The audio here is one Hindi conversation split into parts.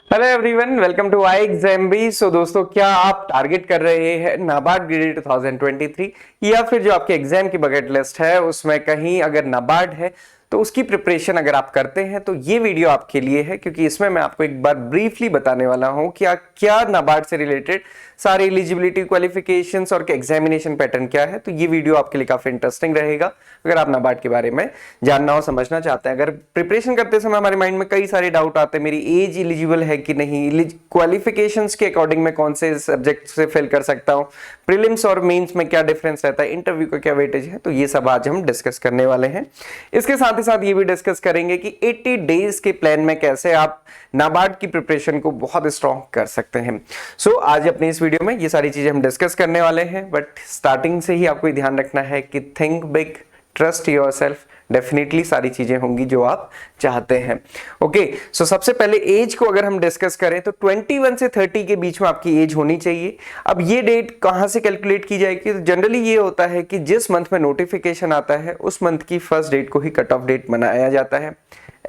Hello everyone, welcome to I exam B. So दोस्तों, क्या आप टारगेट कर रहे हैं नाबार्ड ग्रेड 2023 या फिर जो आपके एग्जाम की बकेट लिस्ट है उसमें कहीं अगर नाबार्ड है तो उसकी प्रिपरेशन अगर आप करते हैं तो ये वीडियो आपके लिए है, क्योंकि इसमें मैं आपको एक बार ब्रीफली बताने वाला हूं कि क्या नाबार्ड से रिलेटेड सारे एलिजिबिलिटी क्वालिफिकेशंस और एग्जामिनेशन पैटर्न क्या है। तो ये वीडियो आपके लिए काफी इंटरेस्टिंग रहेगा अगर आप नाबार्ड के बारे में जानना और समझना चाहते हैं। अगर प्रिपरेशन करते समय हमारे माइंड में कई सारे डाउट आते हैं, मेरी एज एलिजिबल है कि नहीं, क्वालिफिकेशंस के अकॉर्डिंग मैं कौन से सब्जेक्ट से फिल कर सकता हूं, प्रीलिम्स और मेंस में क्या डिफरेंस रहता है, इंटरव्यू का क्या वेटेज है, तो ये सब आज हम डिस्कस करने वाले हैं। इसके साथ ही साथ ये भी डिस्कस करेंगे कि 80 डेज के प्लान में कैसे आप नाबार्ड की प्रिपरेशन को बहुत स्ट्रॉन्ग कर सकते हैं। सो आज अपनी इस वीडियो में ये सारी चीजें हम डिस्कस करने वाले हैं, बट स्टार्टिंग से ही आपको ध्यान रखना है कि think big, trust yourself. Definitely सारी चीजें होंगी जो आप चाहते हैं। ओके, सो सबसे पहले एज को अगर हम डिस्कस करें तो 21 से 30 के बीच में आपकी एज होनी चाहिए। अब ये डेट कहां से कैलकुलेट की जाएगी? तो जनरली ये होता है कि जिस मंथ में नोटिफिकेशन आता है उस मंथ की फर्स्ट डेट को ही कट ऑफ डेट बनाया जाता है।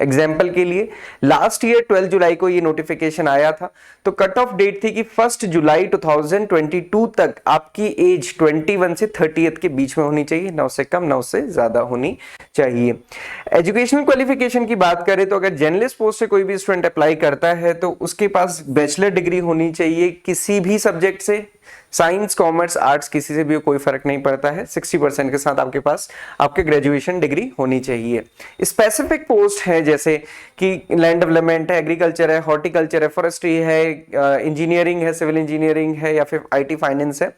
एग्जाम्पल के लिए लास्ट ईयर 12 जुलाई को ये नोटिफिकेशन आया था, तो कट ऑफ डेट थी कि 1 जुलाई 2022 तक आपकी एज 21 से 30 के बीच में होनी चाहिए, ना उससे कम ना उससे ज्यादा होनी चाहिए। एजुकेशनल क्वालिफिकेशन की बात करें तो अगर जर्नलिस्ट पोस्ट से कोई भी स्टूडेंट अप्लाई करता है तो उसके पास बैचलर डिग्री होनी चाहिए किसी भी सब्जेक्ट से, साइंस कॉमर्स आर्ट्स किसी से भी कोई फर्क नहीं पड़ता है। 60% के साथ आपके पास आपके ग्रेजुएशन डिग्री होनी चाहिए। स्पेसिफिक पोस्ट है जैसे कि लैंड डेवलपमेंट है, एग्रीकल्चर है, हॉर्टिकल्चर है, फॉरेस्ट्री है, इंजीनियरिंग है, सिविल इंजीनियरिंग है या फिर आईटी फाइनेंस है।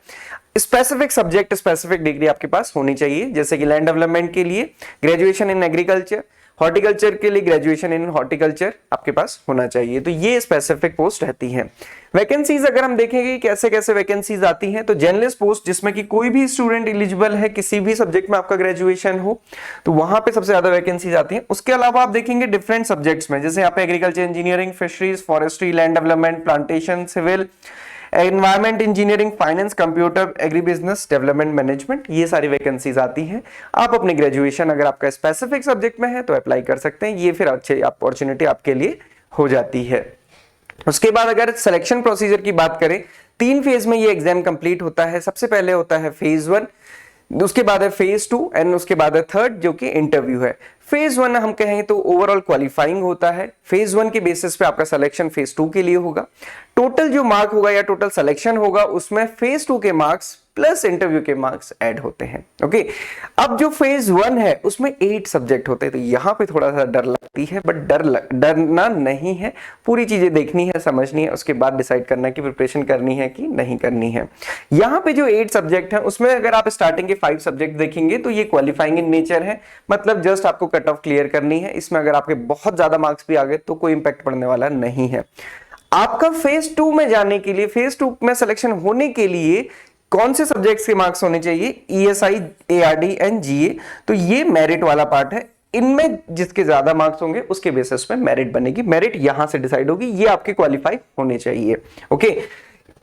स्पेसिफिक सब्जेक्ट स्पेसिफिक डिग्री आपके पास होनी चाहिए, जैसे कि लैंड डेवलपमेंट के लिए ग्रेजुएशन इन एग्रीकल्चर, हॉर्टिकल्चर के लिए ग्रेजुएशन इन हॉर्टिकल्चर आपके पास होना चाहिए। तो ये स्पेसिफिक पोस्ट रहती हैं। वैकेंसीज अगर हम देखेंगे कैसे कैसे वैकेंसीज आती हैं, तो जर्नलिस्ट पोस्ट जिसमें कि कोई भी स्टूडेंट एलिजिबल है किसी भी सब्जेक्ट में आपका ग्रेजुएशन हो, तो वहां पे सबसे ज्यादा वैकेंसीज आती हैं। उसके अलावा आप देखेंगे डिफरेंट सब्जेक्ट्स में, जैसे यहाँ पे agriculture engineering, fisheries, forestry, land development, plantation, civil, environment engineering, finance, computer, agri business, development management, ये सारी वैकेंसीज आती हैं। आप अपनी ग्रेजुएशन अगर आपका स्पेसिफिक सब्जेक्ट में है तो अप्लाई कर सकते हैं, ये फिर अच्छी अपॉर्चुनिटी आपके लिए हो जाती है। उसके बाद अगर सिलेक्शन प्रोसीजर की बात करें, 3 फेज में ये एग्जाम कंप्लीट होता है। सबसे पहले होता है फेज 1, उसके बाद है फेज 2 एंड उसके बाद है थर्ड जो कि इंटरव्यू है। फेज 1 हम कहें तो ओवरऑल क्वालिफाइंग होता है। फेज 1 के बेसिस पे आपका सिलेक्शन फेज 2 के लिए होगा। टोटल जो मार्क होगा या टोटल सिलेक्शन होगा उसमें फेज 2 के मार्क्स प्लस इंटरव्यू के मार्क्स ऐड होते हैं। ओके, अब जो फेज 1 है उसमें 8 सब्जेक्ट होते हैं, तो यहां पे थोड़ा सा डर लगती है, बट डरना नहीं है। पूरी चीजें देखनी है, समझनी है, उसके बाद डिसाइड करना है कि प्रिपरेशन करनी है कि नहीं करनी है। यहां पे जो 8 सब्जेक्ट है उसमें अगर आप स्टार्टिंग के 5 सब्जेक्ट देखेंगे तो ये क्वालिफाइंग इन नेचर है, मतलब जस्ट आपको कट ऑफ क्लियर करनी है। इसमें अगर आपके बहुत ज्यादा मार्क्स भी आ गए तो कोई इंपैक्ट पड़ने वाला नहीं है। आपका फेज 2 में जाने के लिए, फेज 2 में सिलेक्शन होने के लिए कौन से सब्जेक्ट्स के मार्क्स होने चाहिए? ईएसआई, एआरडी एंड जीए। तो ये मेरिट वाला पार्ट है। इनमें जिसके ज्यादा मार्क्स होंगे उसके बेसिस पे मेरिट बनेगी, मेरिट यहां से डिसाइड होगी, ये आपके क्वालिफाई होने चाहिए। ओके,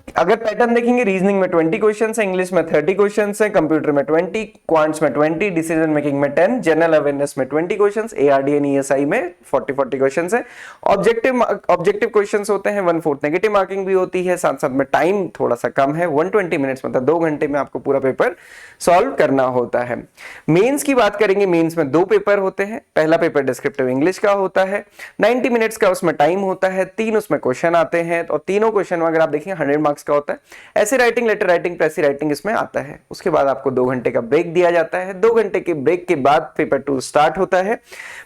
अगर पैटर्न देखेंगे, रीजनिंग में 20 क्वेश्चंस है, इंग्लिश में 30 क्वेश्चंस है, कंप्यूटर में 20, क्वांट्स में 20, डिसीजन मेकिंग में 10, जनरल अवेयरनेस में 20 क्वेश्चंस, एआरडी एंड ईएसआई में 40 क्वेश्चंस है। ऑब्जेक्टिव क्वेश्चंस होते हैं, 1/4 नेगेटिव मार्किंग भी होती है, साथ साथ में टाइम थोड़ा सा कम है, 120 मिनट्स मतलब 2 घंटे में आपको पूरा पेपर सॉल्व करना होता है। मेंस की बात करेंगे, मेंस में 2 पेपर होते हैं। पहला पेपर डिस्क्रिप्टिव इंग्लिश का होता है, 90 मिनट्स का उसमें टाइम होता है, 3 उसमें क्वेश्चन आते हैं, और तीनों क्वेश्चन में अगर आप देखेंगे 100 मार्क्स का होता है। ऐसे writing, letter writing, precis writing इसमें आता है। उसके बाद आपको 2 घंटे का ब्रेक दिया जाता है। 2 घंटे के ब्रेक के बाद पेपर 2 स्टार्ट होता है।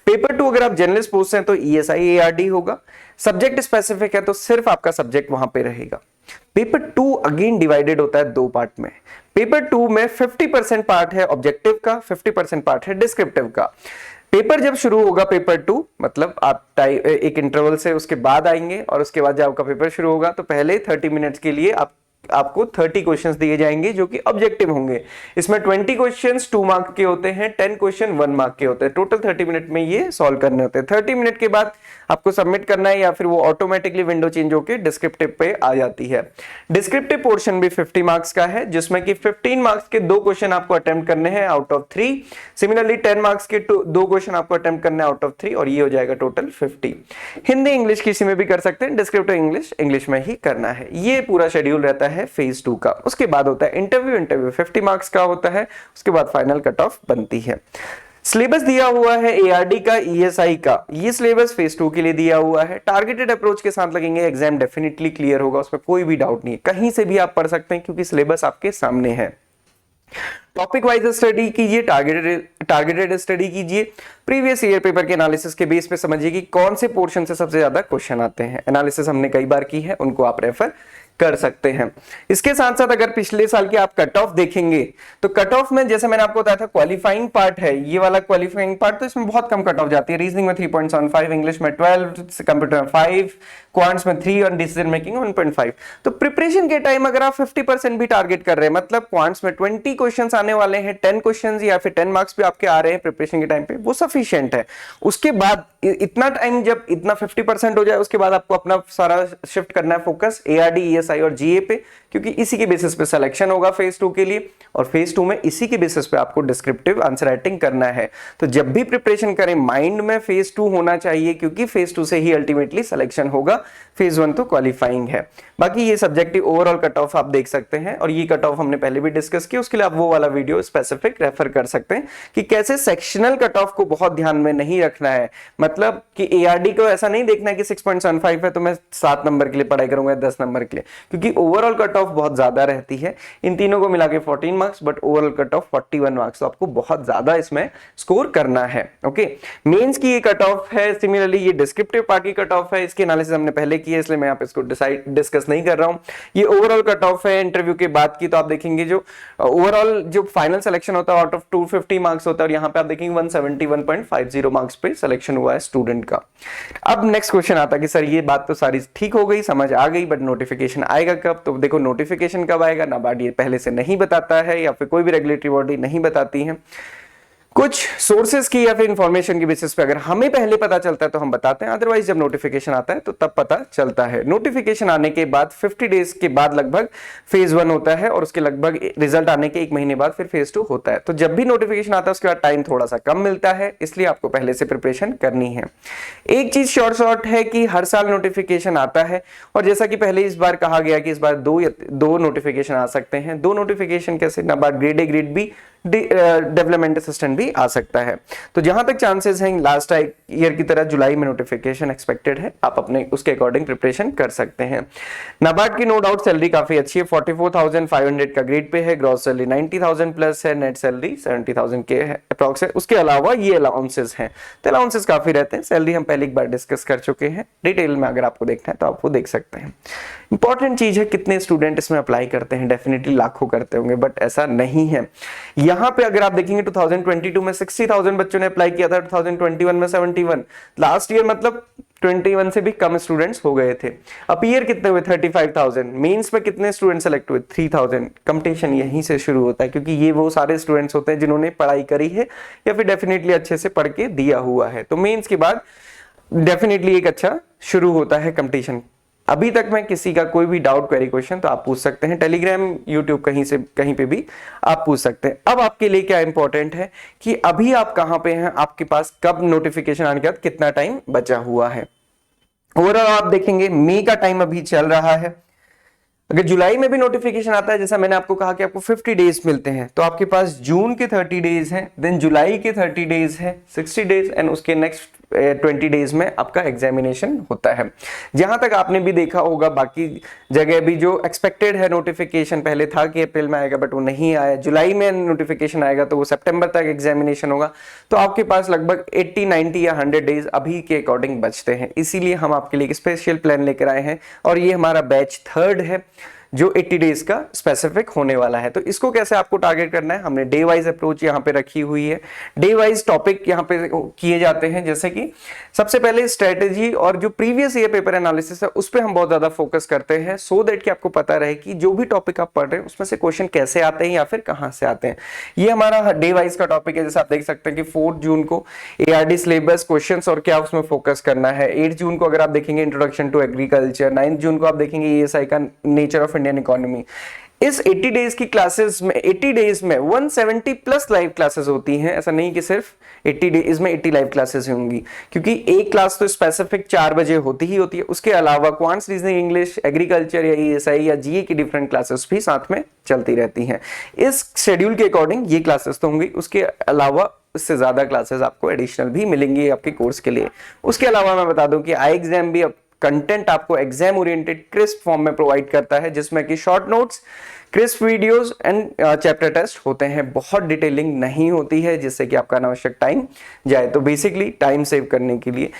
पेपर 2 अगर आप जर्नलिस्ट पोस्ट हैं तो ईएसआई, एआरडी होगा। सब्जेक्ट स्पेसिफिक है तो सिर्फ आपका सब्जेक्ट वहां पे रहेगा। पेपर 2 अगेन डिवाइडेड होता है 2 पार्ट में। पेपर 2 में 50% पार्ट है ऑब्जेक्टिव का, 50% पार्ट है डिस्क्रिप्टिव का। पेपर जब शुरू होगा, पेपर 2 मतलब आप एक इंटरवल से उसके बाद आएंगे, और उसके बाद जब आपका पेपर शुरू होगा तो पहले 30 मिनट्स के लिए आप आपको 30 क्वेश्चंस दिए जाएंगे जो कि ऑब्जेक्टिव होंगे। इसमें 20 क्वेश्चंस 2 मार्क के होते हैं, 10 क्वेश्चन 1 मार्क के होते हैं। टोटल 30 मिनट में ये सॉल्व करने होते हैं। 30 मिनट के बाद आपको सबमिट करना है या फिर वो ऑटोमेटिकली विंडो चेंज होकर डिस्क्रिप्टिव पे आ जाती है। डिस्क्रिप्टिव पोर्शन भी 50 मार्क्स का है, जिसमें कि 15 मार्क्स के 2 क्वेश्चन आपको अटेम्प्ट करने हैं आउट ऑफ 3। सिमिलरली 10 मार्क्स के 2 क्वेश्चन आपको अटेम्प्ट करने हैं आउट ऑफ 3 और ये हो जाएगा टोटल 50। हिंदी इंग्लिश किसी में भी कर सकते हैं, डिस्क्रिप्टिव इंग्लिश में ही करना है। ये पूरा शेड्यूल रहता है फेज 2 का। उसके बाद होता है इंटरव्यू 50 मार्क्स का होता है। उसके बाद फाइनल कट ऑफ बनती है। सिलेबस दिया हुआ है एआरडी का, ईएसआई का। ये सिलेबस फेज 2 के लिए दिया हुआ है। टारगेटेड अप्रोच के साथ लगेंगे, एग्जाम डेफिनेटली क्लियर होगा, उसमें कोई भी डाउट नहीं है। कहीं से भी आप पढ़ सकते हैं क्योंकि सिलेबस आपके सामने है। टॉपिक वाइज स्टडी कीजिए, टारगेटेड स्टडी कीजिए। प्रीवियस ईयर पेपर के एनालिसिस के बेस पे समझिए कि कौन से पोर्शन से सबसे ज्यादा क्वेश्चन आते हैं। एनालिसिस हमने कई बार की है, उनको आप रेफर कर सकते हैं। इसके साथ साथ अगर पिछले साल की आप कट ऑफ देखेंगे तो कट ऑफ में जैसे मैंने आपको बताया था क्वालिफाइंग पार्ट है, ये वाला क्वालिफाइंग पार्ट, तो इसमें बहुत कम कट ऑफ जाती है। रीजनिंग में 3.75, इंग्लिश में 12, कंप्यूटर में 5, क्वांट्स में 3 और डिसीजन मेकिंग 1.5। तो प्रिपरेशन के टाइम अगर आप 50% भी टारगेट कर रहे हैं, मतलब क्वांट्स में 20 क्वेश्चंस आने वाले हैं, 10 क्वेश्चंस या फिर 10 मार्क्स भी आपके आ रहे हैं प्रिपरेशन के टाइम पे, वो सफिशिएंट है। उसके बाद इतना टाइम जब इतना 50% हो जाए, उसके बाद आपको अपना सारा शिफ्ट करना है फोकस एआरडी, ईएसआई और जीए पे, क्योंकि इसी के बेसिस पे सिलेक्शन होगा फेज 2 के लिए। और फेज 2 में इसी के बेसिस पे आपको डिस्क्रिप्टिव आंसर राइटिंग करना है। तो जब भी प्रिपरेशन करें माइंड में फेज 2 होना चाहिए, क्योंकि फेज 2 से ही अल्टीमेटली सिलेक्शन होगा। फेज 1 तो क्वालिफाइंग है। बाकी ये सब्जेक्टिव ओवरऑल कट ऑफ आप देख सकते हैं, और ये कट ऑफ हमने पहले भी डिस्कस किया, उसके लिए आप वो वाला वीडियो स्पेसिफिक रेफर कर सकते हैं कि कैसे सेक्शनल कट ऑफ को बहुत ध्यान में नहीं रखना है। मतलब कि एआरडी को ऐसा नहीं देखना है कि 6.75 है तो मैं 7 नंबर के लिए पढ़ाई करूंगा, 10 नंबर के लिए, क्योंकि ओवरऑल कट ऑफ बहुत ज्यादा रहती है। इन तीनों को मिला के 14 marks, but overall cut off 41 marks, तो आपको बहुत ज्यादा इसमें स्कोर करना है। ओके, मेंस की ये कट ऑफ है। सिमिलरली ये डिस्क्रिप्टिव पार्ट की कट ऑफ है, इसकी एनालिसिस हमने पहले की है, इसलिए मैं यहाँ पे इसको डिस्कस नहीं कर रहा हूं। ये ओवरऑल कट ऑफ है इंटरव्यू के बाद की। तो आप देखेंगे जो ओवरऑल जो फाइनल सिलेक्शन होता है आउट ऑफ 250 मार्क्स होता है, और यहाँ पे आप देखेंगे 171.50 मार्क्स पे सिलेक्शन हुआ है स्टूडेंट का। अब नेक्स्ट क्वेश्चन आता है कि सर ये बात तो सारी ठीक हो गई, समझ आ गई, बट नोटिफिकेशन आएगा कब? तो देखो नोटिफिकेशन कब आएगा, नाबार्ड ये पहले से नहीं बताता है, या फिर कोई भी रेगुलेटरी बॉडी नहीं बताती है। कुछ सोर्सेज की या फिर इंफॉर्मेशन के बेसिस पे अगर हमें पहले पता चलता है तो हम बताते हैं, अदरवाइज जब नोटिफिकेशन आता है तो तब पता चलता है। नोटिफिकेशन आने के बाद 50 डेज के बाद लगभग फेज 1 होता है, और उसके लगभग रिजल्ट आने के 1 महीने बाद फिर फेज 2 होता है। तो जब भी नोटिफिकेशन आता है उसके बाद टाइम थोड़ा सा कम मिलता है, इसलिए आपको पहले से प्रिपरेशन करनी है। एक चीज शॉर्ट है कि हर साल नोटिफिकेशन आता है, और जैसा कि पहले इस बार कहा गया कि इस बार दो नोटिफिकेशन आ सकते हैं। 2 नोटिफिकेशन कैसे? NABARD grade A grade B development assistant भी आ सकता है। तो जहां तक चांसेस हैं लास्ट ईयर की तरह जुलाई में नोटिफिकेशन एक्सपेक्टेड है, आप अपने उसके अकॉर्डिंग प्रिपरेशन कर सकते हैं। नाबार्ड की नो डाउट सैलरी काफी अच्छी है, 44,500 का ग्रेड पे है, ग्रॉस सैलरी 90,000 प्लस है, नेट सैलरी 70,000 के है अप्रॉक्स है। उसके अलावा ये अलाउंसेस हैं, तो अलाउंसेस काफी रहते हैं। सैलरी हम पहले एक बार डिस्कस कर चुके हैं, डिटेल में अगर आपको देखना है तो आप वो देख सकते हैं। इंपॉर्टेंट चीज है कितने स्टूडेंट इसमें अप्लाई करते हैं, डेफिनेटली लाखों करते होंगे, बट ऐसा नहीं है। यहाँ पे अगर आप देखेंगे 2022 में 60,000 बच्चों ने अप्लाई किया था, 2021 में 71, लास्ट ईयर मतलब 21 से भी कम स्टूडेंट्स हो गए थे। अपीयर कितने हुए? 35,000। मेंस में कितने स्टूडेंट सेलेक्ट हुए? 3,000। कंपटीशन यहीं से शुरू होता है, क्योंकि ये वो सारे स्टूडेंट्स होते हैं जिन्होंने पढ़ाई करी है या फिर डेफिनेटली अच्छे से पढ़ के दिया हुआ है। तो मेंस के बाद डेफिनेटली एक अच्छा शुरू होता है कंपटीशन। अभी तक में किसी का कोई भी डाउट, क्वेरी, क्वेश्चन तो आप पूछ सकते हैं, टेलीग्राम, यूट्यूब, कहीं से कहीं पे भी आप पूछ सकते हैं। अब आपके लिए क्या इंपॉर्टेंट है कि अभी आप कहां पे हैं, आपके पास कब नोटिफिकेशन आने के बाद कितना टाइम बचा हुआ है। ओवरऑल आप देखेंगे मई का टाइम अभी चल रहा है। अगर जुलाई में भी नोटिफिकेशन आता है, जैसा मैंने आपको कहा कि आपको 50 डेज मिलते हैं, तो आपके पास जून के 30 डेज हैं, देन जुलाई के 30 डेज हैं, 60 डेज, एंड उसके नेक्स्ट 20 डेज में आपका एग्जामिनेशन होता है। जहां तक आपने भी देखा होगा बाकी जगह भी जो एक्सपेक्टेड है नोटिफिकेशन, पहले था कि अप्रैल में आएगा बट वो नहीं आया, जुलाई में नोटिफिकेशन आएगा तो वो सितंबर तक एग्जामिनेशन होगा। तो आपके पास लगभग 80, 90 या 100 डेज अभी के अकॉर्डिंग बचते हैं। इसीलिए हम आपके लिए एक स्पेशल प्लान लेकर आए हैं, और ये हमारा बैच 3rd है। जो 80 डेज का स्पेसिफिक होने वाला है। तो इसको कैसे आपको टारगेट करना है, हमने डे वाइज अप्रोच यहाँ पे रखी हुई है। डे वाइज टॉपिक यहाँ पे किए जाते हैं, जैसे कि सबसे पहले स्ट्रेटेजी और जो प्रीवियस ईयर पेपर एनालिसिस है उस पर हम बहुत ज्यादा फोकस करते हैं, सो दैट कि आपको पता रहे कि जो भी टॉपिक आप पढ़ रहे हैं उसमें से क्वेश्चन कैसे आते हैं या फिर कहां से आते हैं। ये हमारा डे वाइज का टॉपिक है। जैसे आप देख सकते हैं कि 4 जून को एआरडी सिलेबस क्वेश्चंस और क्या उसमें फोकस करना है। 8 जून को अगर आप देखेंगे इंट्रोडक्शन टू एग्रीकल्चर, 9 जून को आप देखेंगे ईएसआई का नेचर ऑफ इंडियन इकोनॉमी। इस 80 डेज की क्लासेस में 80 डेज में 170 प्लस लाइव क्लासेस होती हैं। ऐसा नहीं कि सिर्फ 80 डेज में 80 लाइव क्लासेस होंगी, क्योंकि एक क्लास तो स्पेसिफिक 4 बजे होती ही होती है। उसके अलावा क्वांट्स, रीजनिंग, इंग्लिश, एग्रीकल्चर या ईएसआई या जीए की डिफरेंट क्लासेस भी साथ में चलती रहती हैं। इस शेड्यूल के अकॉर्डिंग ये क्लासेस तो होंगी, उसके अलावा उससे ज्यादा क्लासेस आपको एडिशनल भी मिलेंगी आपके कोर्स के लिए। उसके अलावा मैं बता दूं कि आई एग्जाम भी कंटेंट आपको एग्जाम ओरिएंटेड क्रिस्प फॉर्म में प्रोवाइड करता है, जिसमें कि short notes, crisp videos and chapter test होते हैं। बहुत डिटेलिंग नहीं होती है, जिससे कि आपका अनावश्यक टाइम जाए। तो बेसिकली टाइम सेव करने के लिए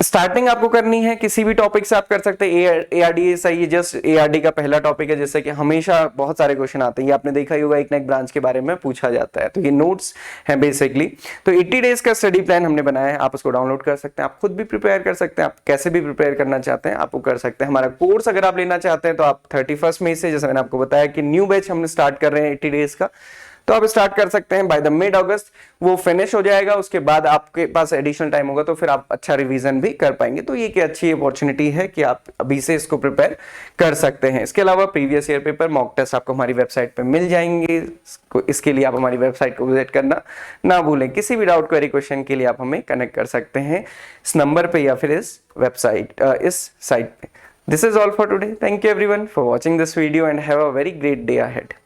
स्टार्टिंग आपको करनी है किसी भी टॉपिक से आप कर सकते हैं। एआरडी सही, जस्ट एआरडी का पहला टॉपिक है, जैसे कि हमेशा बहुत सारे क्वेश्चन आते हैं, ये आपने देखा ही होगा, एक ना एक ब्रांच के बारे में पूछा जाता है। तो ये नोट्स हैं बेसिकली। तो 80 डेज का स्टडी प्लान हमने बनाया है, आप उसको डाउनलोड कर सकते हैं, आप खुद भी प्रिपेयर कर सकते हैं, आप कैसे भी प्रिपेयर करना चाहते हैं आप वो कर सकते हैं। हमारा कोर्स अगर आप लेना चाहते हैं तो आप 31 मई से, जैसे मैंने आपको बताया कि न्यू बैच हम स्टार्ट कर रहे हैं 80 डेज का, तो आप स्टार्ट कर सकते हैं। बाय द मिड अगस्त वो फिनिश हो जाएगा, उसके बाद आपके पास एडिशनल टाइम होगा, तो फिर आप अच्छा रिवीजन भी कर पाएंगे। तो ये एक अच्छी अपॉर्चुनिटी है कि आप अभी से इसको प्रिपेयर कर सकते हैं। इसके अलावा previous year paper mock test आपको हमारी वेबसाइट पे मिल जाएंगे। इसके लिए आप हमारी वेबसाइट को विजिट करना ना भूलें। किसी भी डाउट, क्वेरी, क्वेश्चन के लिए आप हमें कनेक्ट कर सकते हैं इस नंबर पे या फिर इस वेबसाइट इस साइट पे। This is all for today. Thank you everyone for watching this video and have a very great day ahead.